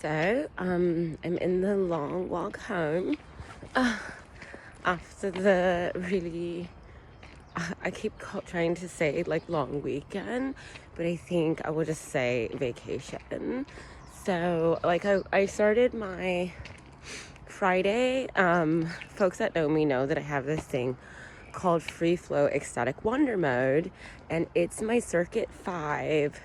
So, I'm in the long walk home after the really, I keep trying to say like long weekend, but I think I will just say vacation. So, like I started my Friday. Folks that know me know that I have this thing called Free Flow Ecstatic Wonder Mode, and it's my Circuit 5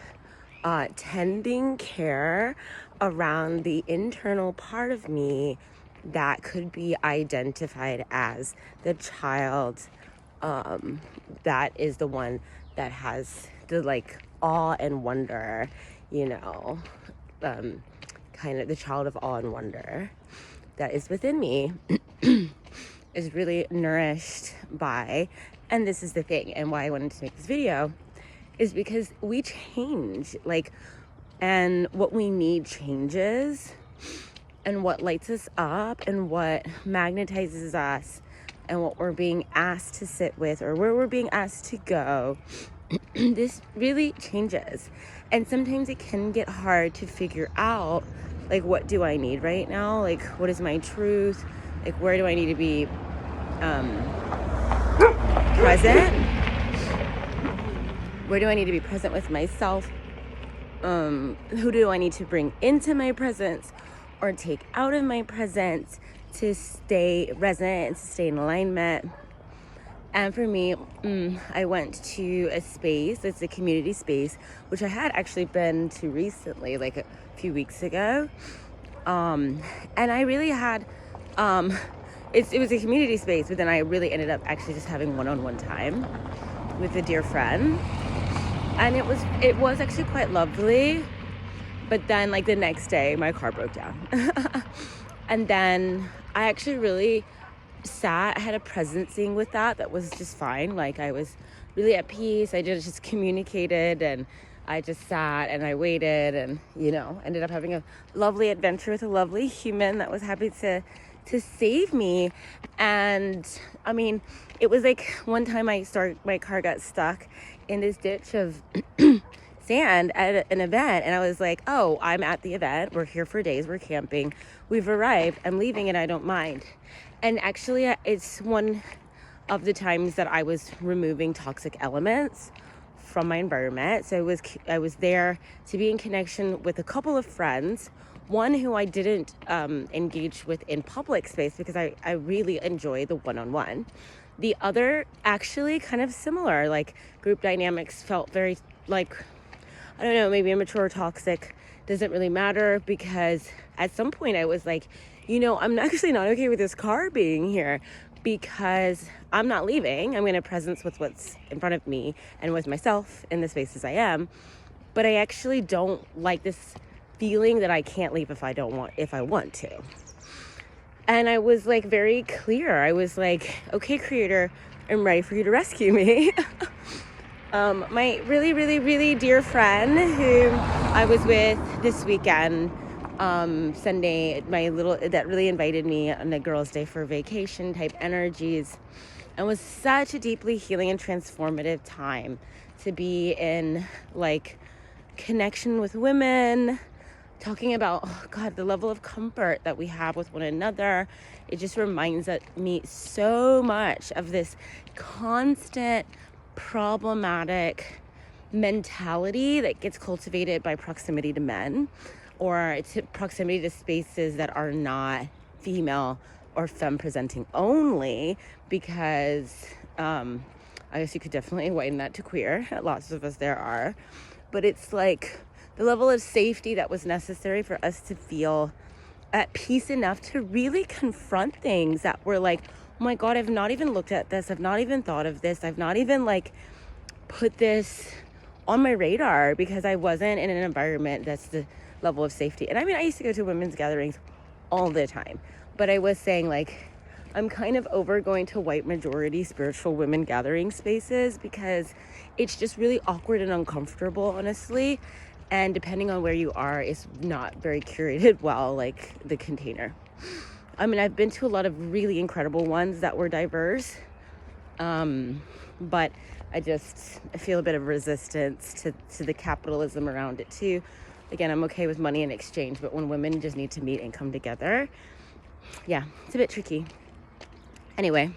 tending care around the internal part of me that could be identified as the child that is the one that has the like awe and wonder, kind of the child of awe and wonder that is within me is really nourished by, and this is the thing and why I wanted to make this video, is because we change, and what we need changes, and what lights us up and what magnetizes us and what we're being asked to sit with or where we're being asked to go, this really changes. And sometimes it can get hard to figure out, like, what do I need right now? Like, what is my truth? Like, where do I need to be present? Where do I need to be present with myself? Who do I need to bring into my presence or take out of my presence to stay resonant and to stay in alignment? And for me, I went to a space, it's a community space, which I had actually been to recently, like a few weeks ago. And I really had, it was a community space, but then I really ended up actually just having one-on-one time with a dear friend. And it was actually quite lovely. But then like the next day, my car broke down. And then I actually really I had a presencing with that was just fine. Like, I was really at peace. I just communicated, and I just sat and I waited, and ended up having a lovely adventure with a lovely human that was happy to save me. And I mean, it was like one time my car got stuck in this ditch of sand at an event, and I was like, oh, I'm at the event, we're here for days, we're camping, we've arrived, I'm leaving, and I don't mind. And actually, it's one of the times that I was removing toxic elements from my environment. So I was there to be in connection with a couple of friends, one who I didn't engage with in public space because I really enjoy the one-on-one. The other, actually kind of similar, like group dynamics felt very like, I don't know, maybe immature, toxic, doesn't really matter, because at some point I was like, I'm actually not okay with this car being here, because I'm not leaving. I'm going to presence with what's in front of me and with myself in the spaces I am. But I actually don't like this feeling that I can't leave if I want to. And I was like very clear. I was like, okay, Creator, I'm ready for you to rescue me. My really, really, really dear friend who I was with this weekend, Sunday, that really invited me on a girls' day for vacation type energies, and was such a deeply healing and transformative time to be in, like, connection with women, talking about, oh God, the level of comfort that we have with one another. It just reminds me so much of this constant problematic mentality that gets cultivated by proximity to men, or proximity to spaces that are not female or femme presenting only, because I guess you could definitely widen that to queer. Lots of us there are. But it's like the level of safety that was necessary for us to feel at peace enough to really confront things that were like, oh my God, I've not even looked at this. I've not even thought of this. I've not even put this on my radar, because I wasn't in an environment that's the level of safety. And I mean, I used to go to women's gatherings all the time, but I was saying, like, I'm kind of over going to white majority spiritual women gathering spaces, because it's just really awkward and uncomfortable, honestly. And depending on where you are, it's not very curated well, like the container. I mean, I've been to a lot of really incredible ones that were diverse, but I feel a bit of resistance to the capitalism around it too. Again, I'm okay with money in exchange, but when women just need to meet and come together, yeah, it's a bit tricky. Anyway,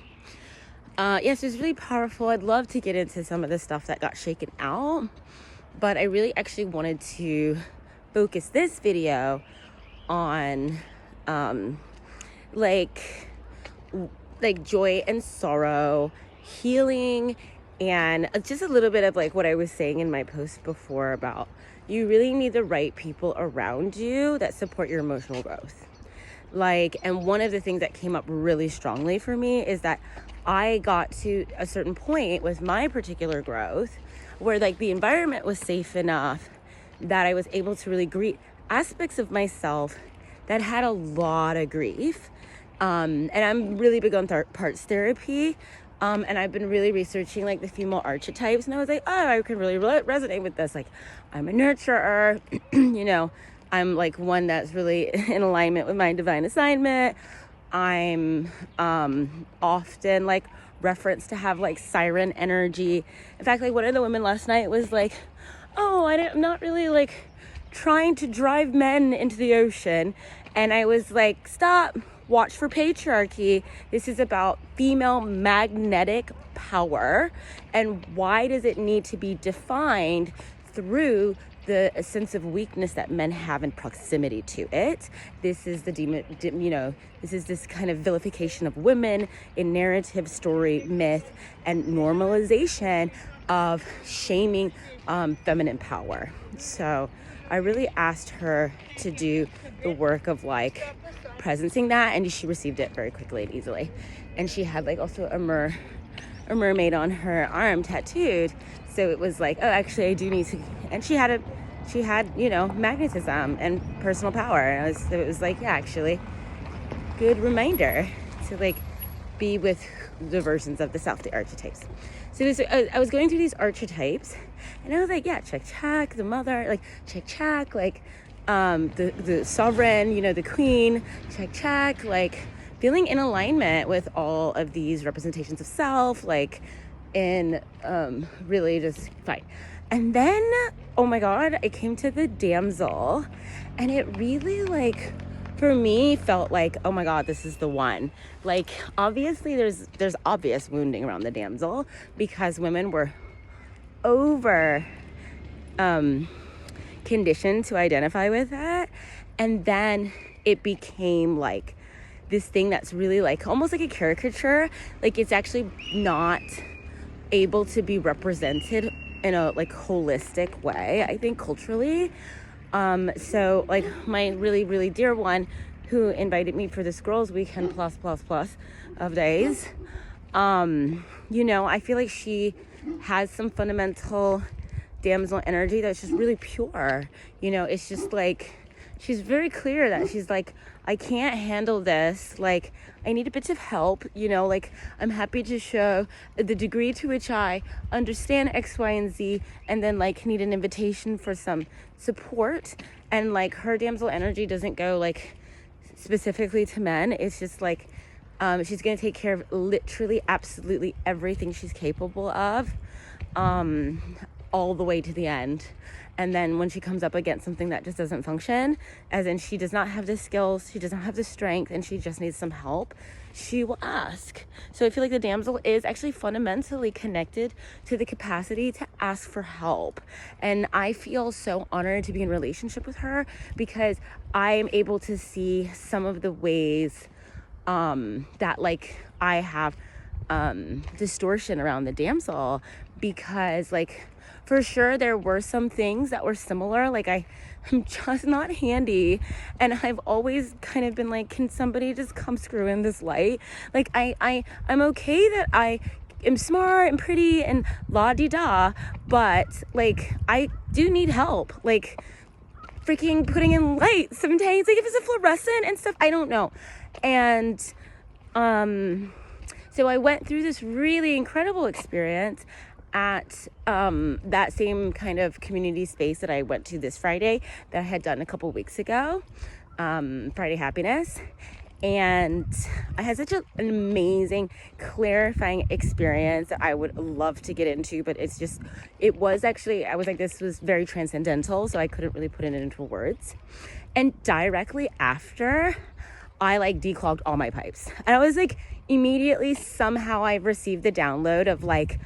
yes, it was really powerful. I'd love to get into some of the stuff that got shaken out, but I really actually wanted to focus this video on like joy and sorrow, healing, and just a little bit of like what I was saying in my post before about you really need the right people around you that support your emotional growth. And one of the things that came up really strongly for me is that I got to a certain point with my particular growth where like the environment was safe enough that I was able to really greet aspects of myself that had a lot of grief. And I'm really big on parts therapy. And I've been really researching like the female archetypes, and I was like, oh, I can really resonate with this. Like, I'm a nurturer, you know, I'm like one that's really in alignment with my divine assignment. I'm often like referenced to have like Siren energy. In fact, like one of the women last night was like, oh, I'm not really like trying to drive men into the ocean. And I was like, stop. Watch for patriarchy. This is about female magnetic power, and why does it need to be defined through the sense of weakness that men have in proximity to it? This is this is this kind of vilification of women in narrative, story, myth, and normalization of shaming feminine power. So I really asked her to do the work of like presencing that, and she received it very quickly and easily. And she had like also a mermaid on her arm tattooed, so it was like, oh, actually I do need to. And she had you know, magnetism and personal power, and it was like, yeah, actually good reminder to like be with the versions of the self, the archetypes. So I was going through these archetypes, and I was like, yeah, check the mother, like check like the sovereign, you know, the queen, check, like feeling in alignment with all of these representations of self, like in really just fine. And then, oh my God, I came to the Damsel, and it really like for me felt like, oh my God, this is the one. Like obviously there's obvious wounding around the Damsel because women were over conditioned to identify with that, and then it became like this thing that's really like almost like a caricature. Like it's actually not able to be represented in a like holistic way, I think, culturally. So like my really, really dear one who invited me for this girls weekend plus of days, you know, I feel like she has some fundamental Damsel energy that's just really pure. You know, it's just like she's very clear that she's like, I can't handle this, like I need a bit of help, you know, like I'm happy to show the degree to which I understand X, Y, and Z, and then like need an invitation for some support. And like her Damsel energy doesn't go like specifically to men. It's just like she's gonna take care of literally absolutely everything she's capable of, all the way to the end. And then when she comes up against something that just doesn't function, as in she does not have the skills, she doesn't have the strength, and she just needs some help, she will ask. So I feel like the Damsel is actually fundamentally connected to the capacity to ask for help. And I feel so honored to be in relationship with her because I am able to see some of the ways that like I have distortion around the Damsel, because like for sure there were some things that were similar. Like I'm just not handy, and I've always kind of been like, can somebody just come screw in this light? Like I'm okay that I am smart and pretty and la-di-da, but like I do need help, like freaking putting in light sometimes, like if it's a fluorescent and stuff, I don't know. And so I went through this really incredible experience at that same kind of community space that I went to this Friday that I had done a couple weeks ago, Friday Happiness. And I had such an amazing, clarifying experience that I would love to get into, but it was actually, I was like, this was very transcendental, so I couldn't really put it into words. And directly after, I like declogged all my pipes. And I was like, immediately, somehow I received the download of like,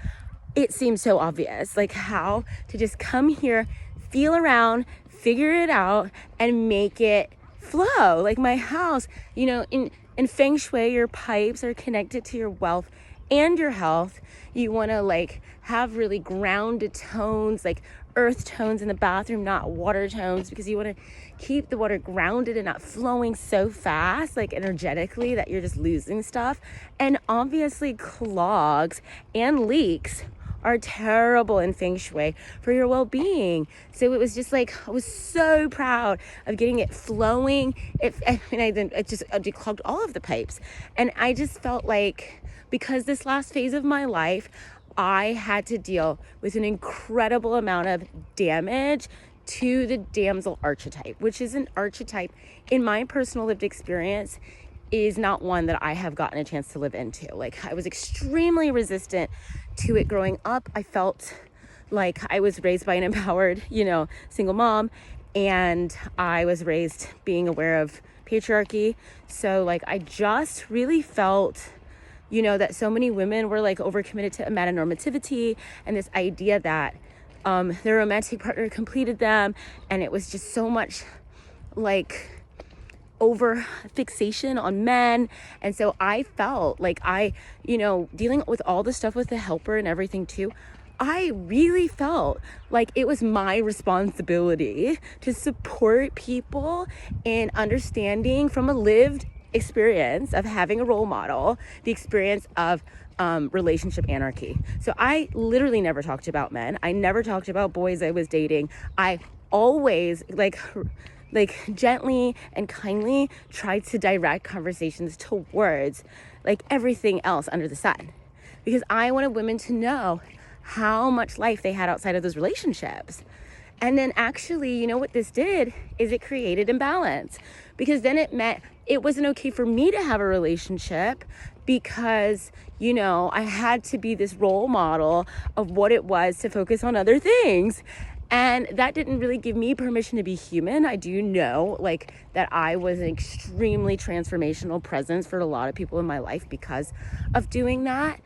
it seems so obvious, like how to just come here, feel around, figure it out, and make it flow. Like my house, you know, in Feng Shui, your pipes are connected to your wealth and your health. You want to like have really grounded tones, like earth tones in the bathroom, not water tones, because you want to keep the water grounded and not flowing so fast, like energetically, that you're just losing stuff. And obviously clogs and leaks are terrible in Feng Shui for your well-being. So it was just like, I was so proud of getting it flowing. I declogged all of the pipes. And I just felt like, because this last phase of my life, I had to deal with an incredible amount of damage to the Damsel archetype, which is an archetype in my personal lived experience is not one that I have gotten a chance to live into. Like I was extremely resistant to it growing up. I felt like I was raised by an empowered, single mom, and I was raised being aware of patriarchy. So like I just really felt, that so many women were like overcommitted to amatonormativity and this idea that their romantic partner completed them, and it was just so much like over fixation on men. And so I felt like dealing with all the stuff with the helper and everything too, I really felt like it was my responsibility to support people in understanding from a lived experience of having a role model, the experience of relationship anarchy. So I literally never talked about men. I never talked about boys I was dating. I always like gently and kindly tried to direct conversations towards like everything else under the sun, because I wanted women to know how much life they had outside of those relationships. And then actually, what this did is it created imbalance, because then it meant it wasn't okay for me to have a relationship because, I had to be this role model of what it was to focus on other things. And that didn't really give me permission to be human. I do know that I was an extremely transformational presence for a lot of people in my life because of doing that.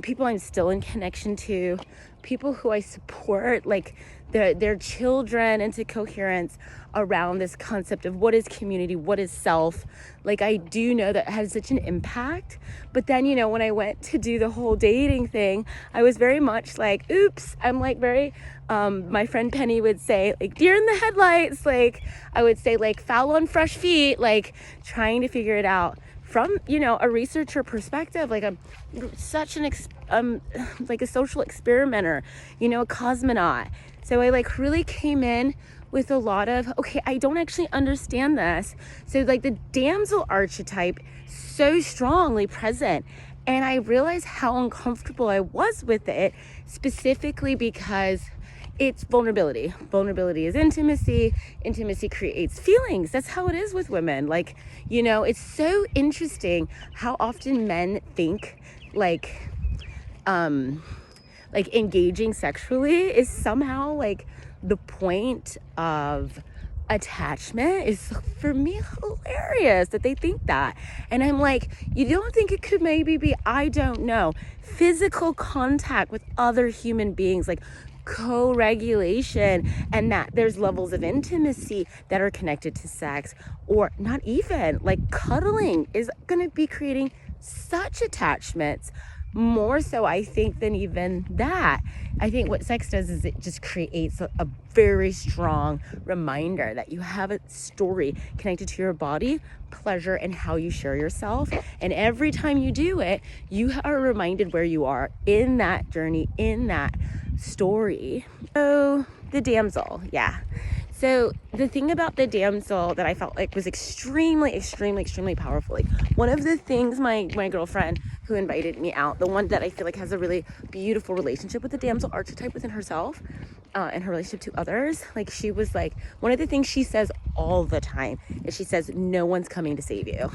People I'm still in connection to, people who I support, like their children into coherence around this concept of what is community, what is self. Like I do know that had such an impact. But then, when I went to do the whole dating thing, I was very much like, oops, I'm like very, my friend Penny would say, like deer in the headlights. Like I would say like foul on fresh feet, like trying to figure it out from, a researcher perspective. Like I'm such like a social experimenter, a cosmonaut. So I like really came in with a lot of, okay, I don't actually understand this. So like the damsel archetype, so strongly present. And I realized how uncomfortable I was with it, specifically because it's vulnerability. Vulnerability is intimacy. Intimacy creates feelings. That's how it is with women. Like, it's so interesting how often men think like engaging sexually is somehow like the point of attachment. Is for me hilarious that they think that. And I'm like, you don't think it could maybe be, I don't know, physical contact with other human beings, like co-regulation, and that there's levels of intimacy that are connected to sex, or not even like cuddling is going to be creating such attachments, more so I think than even that. I think what sex does is it just creates a very strong reminder that you have a story connected to your body, pleasure, and how you share yourself. And every time you do it, you are reminded where you are in that journey, in that story. So the damsel, yeah. So the thing about the damsel that I felt like was extremely powerful, like one of the things my girlfriend who invited me out, the one that I feel like has a really beautiful relationship with the damsel archetype within herself, in her relationship to others. Like, she was like, one of the things she says all the time is she says, no one's coming to save you.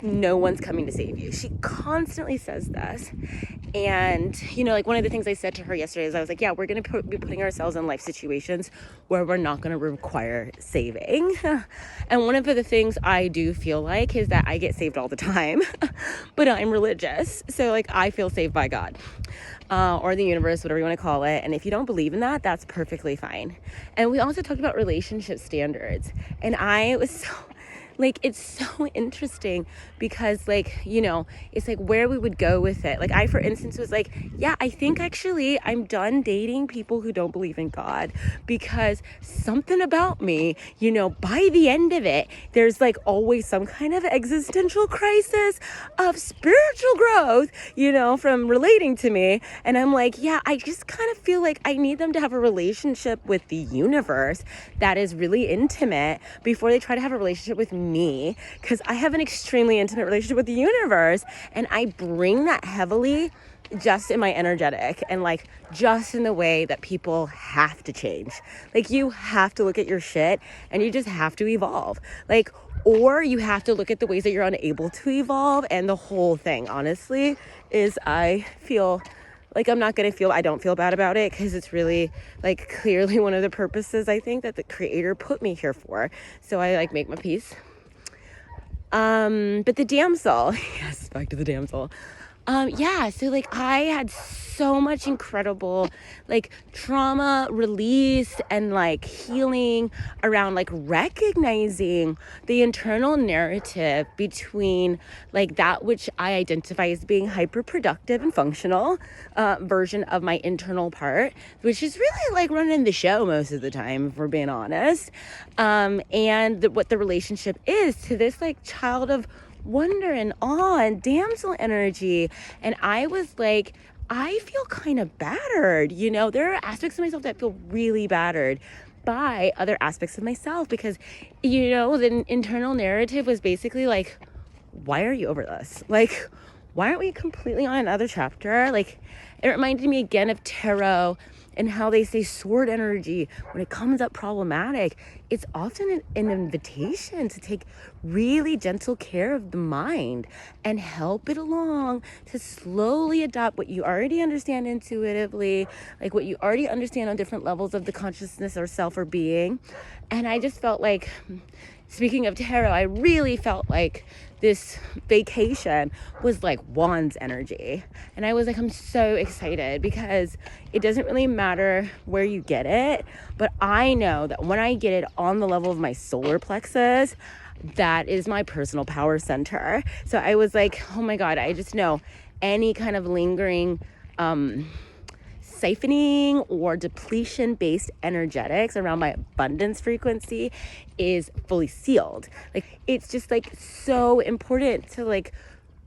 No one's coming to save you. She constantly says this. And, you know, like, one of the things I said to her yesterday is I was like, yeah, we're going to be putting ourselves in life situations where we're not going to require saving. And one of the things I do feel like is that I get saved all the time, but I'm religious. So, like, I feel saved by God. Or the universe, whatever you want to call it. And if you don't believe in that, that's perfectly fine. And we also talked about relationship standards. And I was so, like, it's so interesting because, like, you know, it's like where we would go with it. Like, I, for instance, was like, yeah, I think actually I'm done dating people who don't believe in God, because something about me, you know, by the end of it, there's like always some kind of existential crisis of spiritual growth, you know, from relating to me. And I'm like, yeah, I just kind of feel like I need them to have a relationship with the universe that is really intimate before they try to have a relationship with me, because I have an extremely intimate relationship with the universe, and I bring that heavily just in my energetic and like just in the way that people have to change. Like, you have to look at your shit and you just have to evolve. Like, or you have to look at the ways that you're unable to evolve. And the whole thing, honestly, is I feel like I don't feel bad about it, because it's really like clearly one of the purposes I think that the creator put me here for. So I like make my peace. But the damsel, yes, back to the damsel. Yeah, so like I had so much incredible like trauma release and like healing around like recognizing the internal narrative between like that which I identify as being hyper productive and functional version of my internal part, which is really like running the show most of the time, if we're being honest, and what the relationship is to this like child of wonder and awe and damsel energy. And I was like, I feel kind of battered, you know. There are aspects of myself that feel really battered by other aspects of myself, because, you know, the internal narrative was basically like, why are you over this? Like, why aren't we completely on another chapter? Like, it reminded me again of tarot and how they say sword energy, when it comes up problematic, it's often an invitation to take really gentle care of the mind and help it along to slowly adopt what you already understand intuitively, like what you already understand on different levels of the consciousness or self or being. And I just felt like, speaking of tarot, I really felt like this vacation was like wands energy. And I was like, I'm so excited, because it doesn't really matter where you get it, but I know that when I get it on the level of my solar plexus, that is my personal power center. So I was like, oh my God, I just know any kind of lingering siphoning or depletion based energetics around my abundance frequency is fully sealed. Like, it's just like so important to like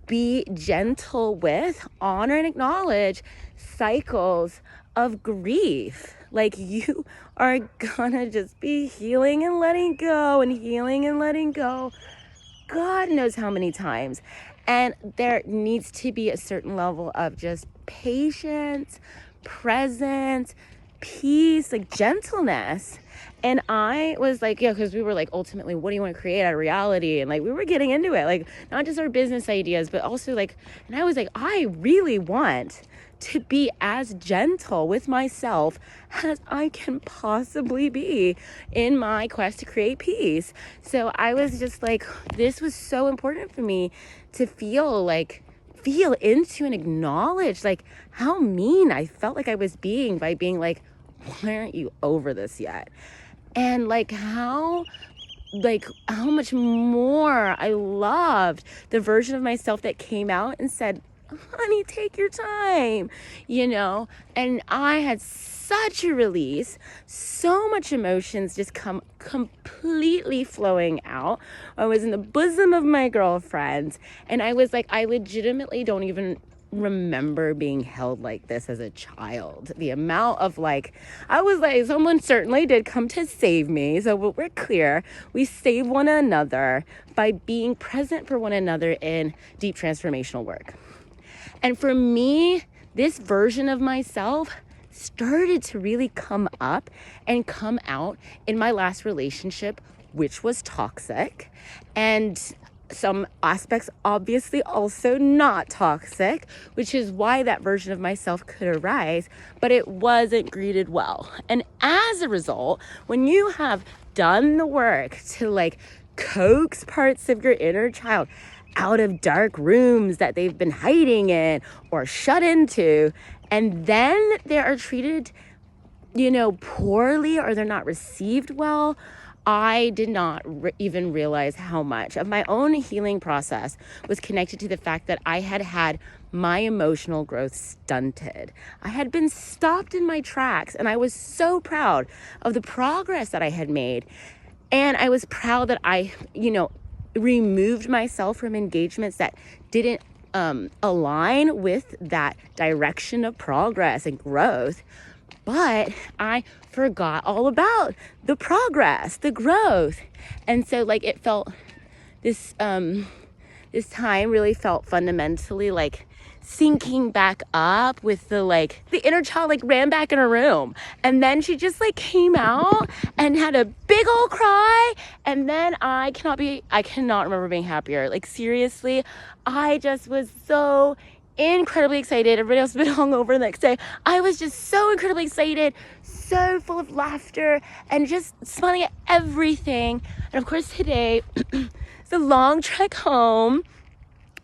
be gentle with, honor and acknowledge cycles of grief. Like, you are gonna just be healing and letting go and healing and letting go, God knows how many times. And there needs to be a certain level of just patience, presence, peace, like gentleness. And I was like, yeah, because we were like, ultimately, what do you want to create out of reality? And like, we were getting into it, like not just our business ideas, but also like, and I was like, I really want to be as gentle with myself as I can possibly be in my quest to create peace. So I was just like, this was so important for me to feel into and acknowledge like how mean I felt like I was being by being like, why aren't you over this yet? And like how much more I loved the version of myself that came out and said, honey, take your time, you know. And I had such a release, so much emotions just come completely flowing out. I was in the bosom of my girlfriends, and I was like, I legitimately don't even remember being held like this as a child. The amount of like, I was like, someone certainly did come to save me. So we're clear, we save one another by being present for one another in deep transformational work. And for me, this version of myself started to really come up and come out in my last relationship, which was toxic, and some aspects obviously also not toxic, which is why that version of myself could arise, but it wasn't greeted well. And as a result, when you have done the work to like coax parts of your inner child out of dark rooms that they've been hiding in or shut into, and then they are treated, poorly, or they're not received well, I did not even realize how much of my own healing process was connected to the fact that I had had my emotional growth stunted. I had been stopped in my tracks, and I was so proud of the progress that I had made. And I was proud that I, removed myself from engagements that didn't align with that direction of progress and growth. But I forgot all about the progress, the growth. And so like it felt, this time really felt fundamentally like syncing back up with the inner child like ran back in her room, and then she just like came out and had a big old cry, and then I cannot remember being happier. Like seriously, I just was so incredibly excited. Everybody else had been hungover the next day. I was just so incredibly excited, so full of laughter, and just smiling at everything. And of course today it's a long trek home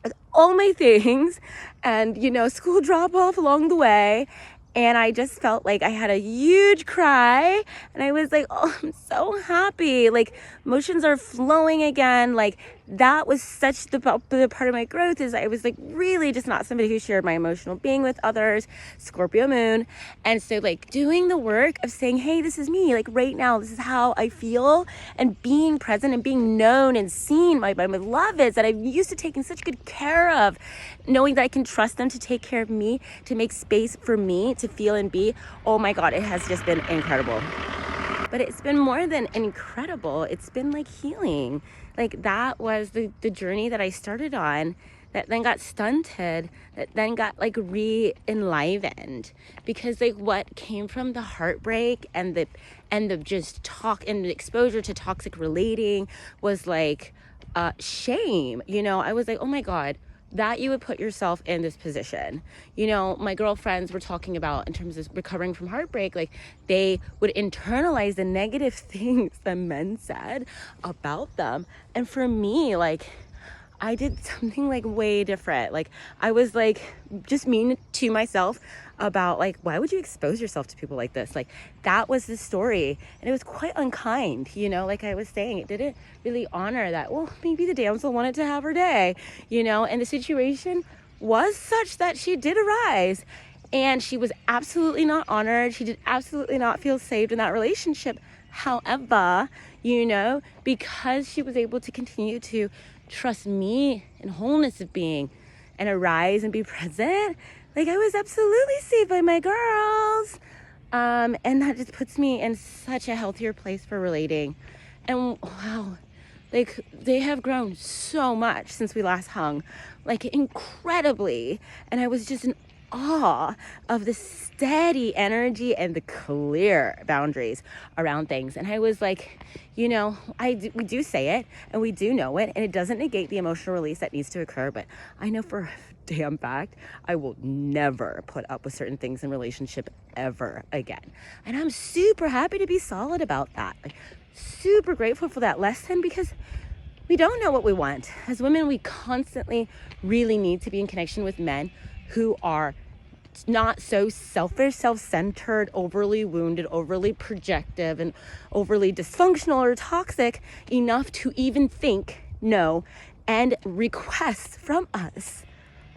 with all my things, and school drop off along the way, and I just felt like I had a huge cry, and I was like, oh, I'm so happy, like emotions are flowing again. Like that was such the part of my growth, is I was like really just not somebody who shared my emotional being with others, Scorpio moon. And so like doing the work of saying, hey, this is me, like right now, this is how I feel, and being present and being known and seen by my beloveds that I've used to taking such good care of, knowing that I can trust them to take care of me, to make space for me to feel and be. Oh my God, it has just been incredible. But it's been more than incredible. It's been like healing. Like that was the journey that I started on, that then got stunted, that then got like re-enlivened, because like what came from the heartbreak and the just talk and the exposure to toxic relating was like shame. I was like, oh my God, that you would put yourself in this position. My girlfriends were talking about in terms of recovering from heartbreak, like they would internalize the negative things that men said about them. And for me, like I did something like way different. Like I was like just mean to myself about like, why would you expose yourself to people like this? Like that was the story, and it was quite unkind, like I was saying, it didn't really honor that, well, maybe the damsel wanted to have her day, and the situation was such that she did arise, and she was absolutely not honored. She did absolutely not feel saved in that relationship. However, because she was able to continue to trust me in wholeness of being and arise and be present, like I was absolutely saved by my girls. And that just puts me in such a healthier place for relating. And wow, like they have grown so much since we last hung, like incredibly. And I was just in awe of the steady energy and the clear boundaries around things. And I was like, we do say it and we do know it, and it doesn't negate the emotional release that needs to occur. But I know for a damn fact, I will never put up with certain things in relationship ever again. And I'm super happy to be solid about that. Like, super grateful for that lesson, because we don't know what we want. As women, we constantly really need to be in connection with men who are not so selfish, self-centered, overly wounded, overly projective, and overly dysfunctional or toxic enough to even think, know, and request from us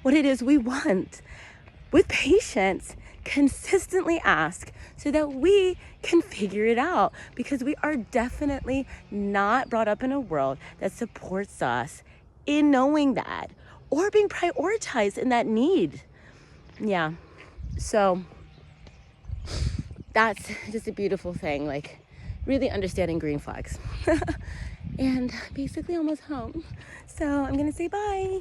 what it is we want. With patience, consistently ask so that we can figure it out, because we are definitely not brought up in a world that supports us in knowing that or being prioritized in that need. Yeah, so that's just a beautiful thing, like really understanding green flags. And basically almost home, so I'm gonna say bye.